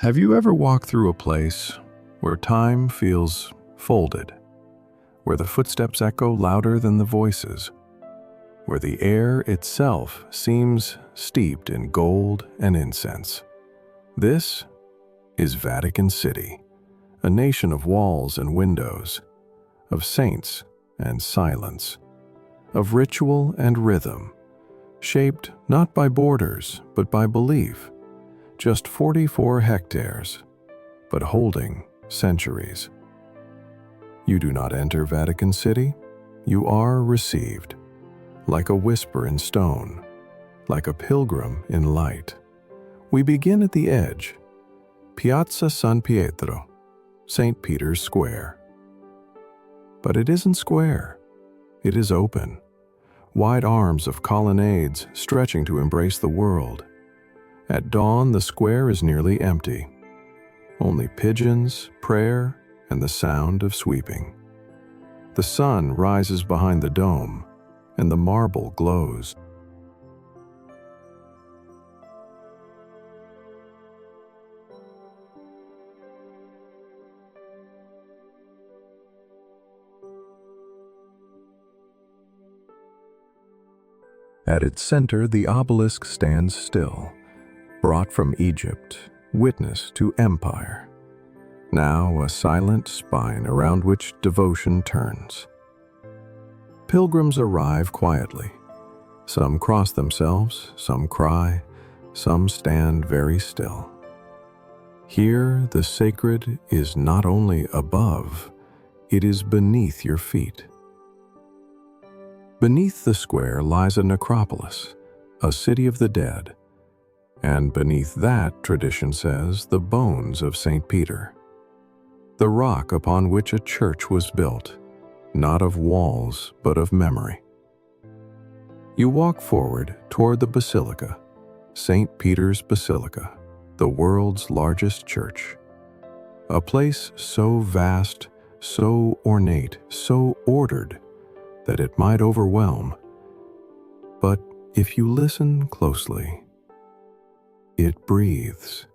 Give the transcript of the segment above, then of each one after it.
Have you ever walked through a place where time feels folded, where the footsteps echo louder than the voices, where the air itself seems steeped in gold and incense? This is Vatican City, a nation of walls and windows, of saints and silence, of ritual and rhythm, shaped not by borders but by belief. Just 44 hectares, but holding centuries. You do not enter Vatican City, you are received, like a whisper in stone, like a pilgrim in light. We begin at the edge, Piazza San Pietro, St. Peter's Square. But it isn't square, it is open, wide arms of colonnades stretching to embrace the world. At dawn, the square is nearly empty. Only pigeons, prayer, and the sound of sweeping. The sun rises behind the dome, and the marble glows. At its center, the obelisk stands still, brought from Egypt, witness to empire. Now a silent spine around which devotion turns. Pilgrims arrive quietly. Some cross themselves, some cry, some stand very still. Here the sacred is not only above, it is beneath your feet. Beneath the square lies a necropolis, a city of the dead, and beneath that, tradition says, the bones of St. Peter, the rock upon which a church was built, not of walls, but of memory. You walk forward toward the Basilica, St. Peter's Basilica, the world's largest church, a place so vast, so ornate, so ordered, that it might overwhelm. But if you listen closely, it breathes.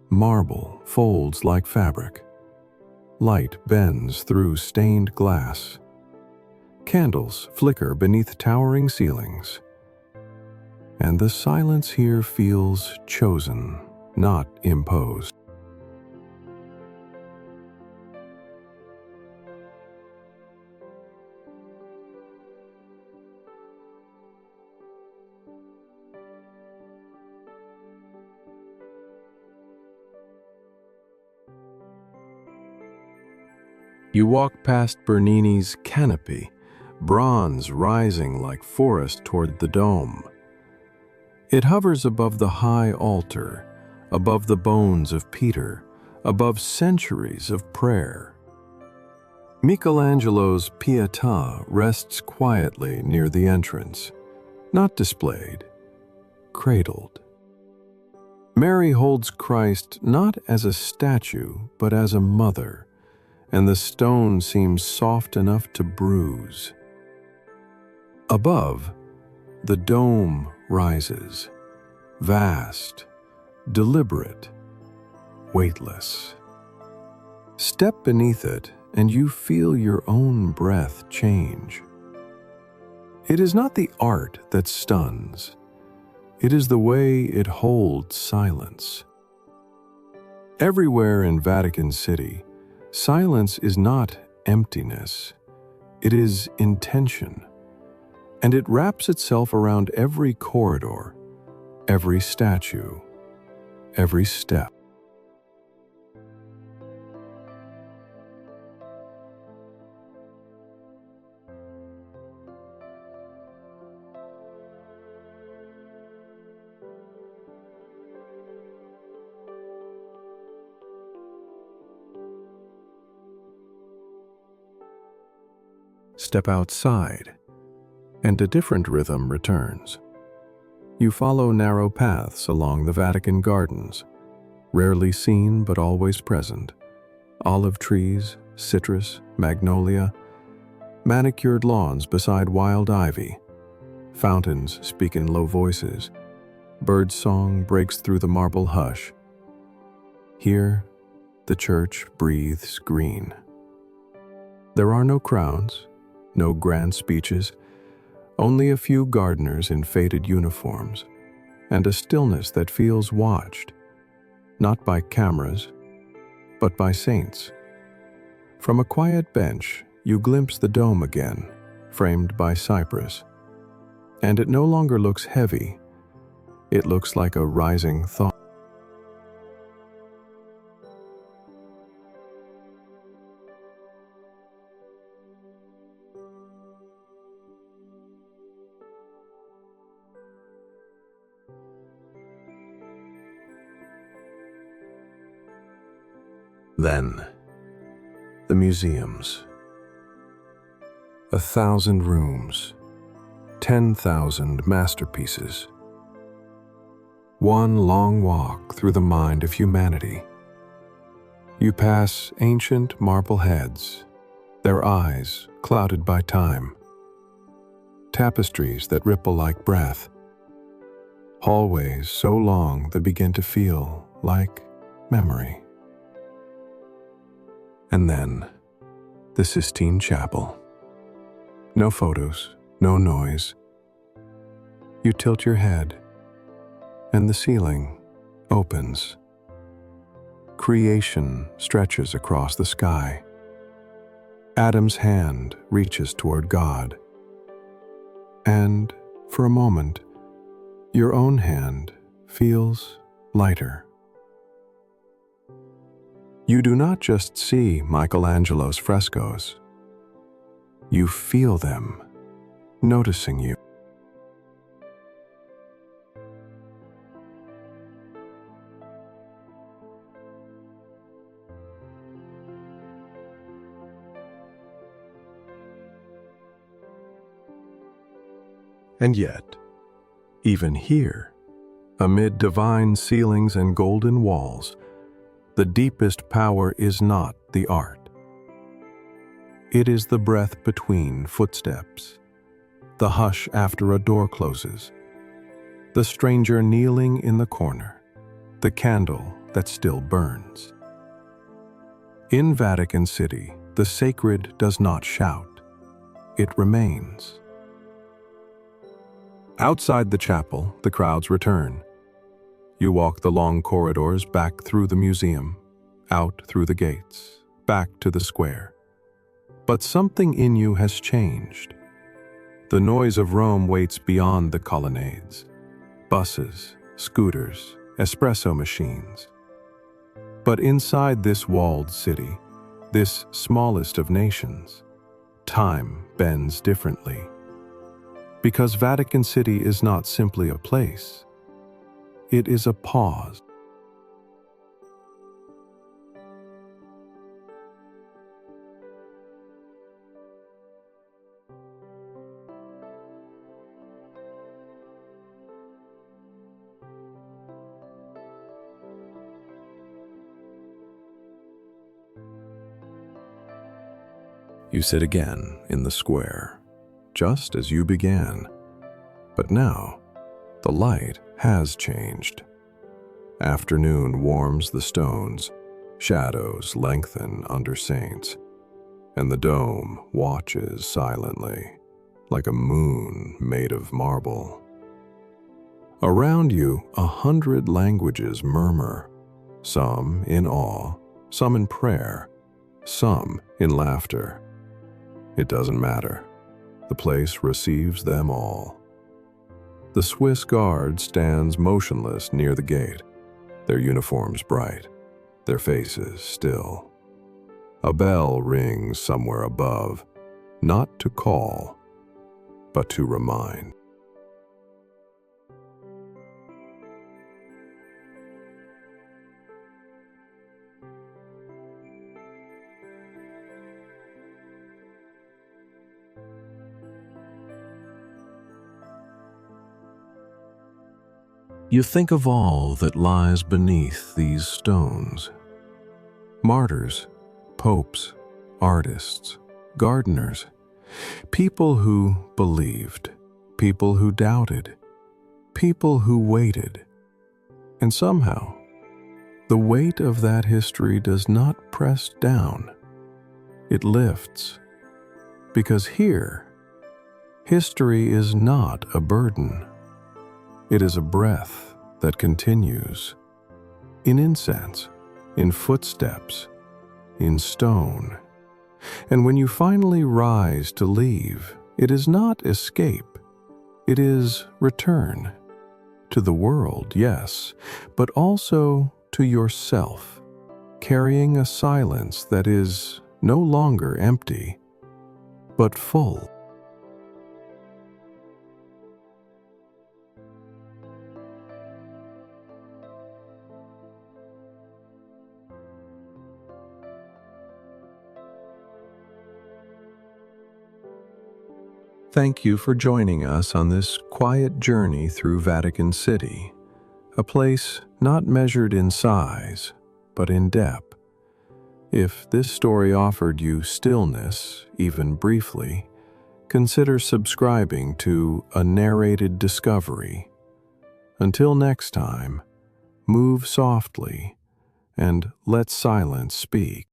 Marble folds like fabric. Light bends through stained glass. Candles flicker beneath towering ceilings. And the silence here feels chosen, not imposed. You walk past Bernini's canopy, bronze rising like forest toward the dome. It hovers above the high altar, above the bones of Peter, above centuries of prayer. Michelangelo's Pietà rests quietly near the entrance, not displayed, cradled. Mary holds Christ not as a statue, but as a mother, and the stone seems soft enough to bruise. Above, the dome rises, vast, deliberate, weightless. Step beneath it, and you feel your own breath change. It is not the art that stuns, it is the way it holds silence. Everywhere in Vatican City, silence is not emptiness, it is intention, and it wraps itself around every corridor, every statue, every step. Step outside, and a different rhythm returns. You follow narrow paths along the Vatican Gardens, rarely seen but always present. Olive trees, citrus, magnolia, manicured lawns beside wild ivy. Fountains speak in low voices. Birdsong breaks through the marble hush. Here, the church breathes green. There are no crowds, no grand speeches, only a few gardeners in faded uniforms, and a stillness that feels watched, not by cameras, but by saints. From a quiet bench, you glimpse the dome again, framed by cypress, and it no longer looks heavy. It looks like a rising thought. Then, the museums. 1,000 rooms, 10,000 masterpieces. One long walk through the mind of humanity. You pass ancient marble heads, their eyes clouded by time. Tapestries that ripple like breath. Hallways so long they begin to feel like memory. And then, the Sistine Chapel. No photos, no noise. You tilt your head, and the ceiling opens. Creation stretches across the sky. Adam's hand reaches toward God. And, for a moment, your own hand feels lighter. You do not just see Michelangelo's frescoes. You feel them, noticing you. And yet, even here, amid divine ceilings and golden walls, the deepest power is not the art. It is the breath between footsteps, the hush after a door closes, the stranger kneeling in the corner, the candle that still burns. In Vatican City, the sacred does not shout. It remains. Outside the chapel, the crowds return. You walk the long corridors back through the museum, out through the gates, back to the square. But something in you has changed. The noise of Rome waits beyond the colonnades. Buses, scooters, espresso machines. But inside this walled city, this smallest of nations, time bends differently. Because Vatican City is not simply a place. It is a pause. You sit again in the square, just as you began. But now, the light has changed. Afternoon warms the stones, shadows lengthen under saints, and the dome watches silently, like a moon made of marble. Around you, 100 languages murmur, some in awe, some in prayer, some in laughter. It doesn't matter. The place receives them all. The Swiss guard stands motionless near the gate, their uniforms bright, their faces still. A bell rings somewhere above, not to call, but to remind. You think of all that lies beneath these stones. Martyrs, popes, artists, gardeners, people who believed, people who doubted, people who waited. And somehow, The weight of that history does not press down, it lifts. Because here, history is not a burden. It is a breath that continues, in incense, in footsteps, in stone. And when you finally rise to leave, it is not escape, it is return. To the world, yes, but also to yourself, carrying a silence that is no longer empty, but full. Thank you for joining us on this quiet journey through Vatican City, a place not measured in size, but in depth. If this story offered you stillness, even briefly, consider subscribing to A Narrated Discovery. Until next time, move softly and let silence speak.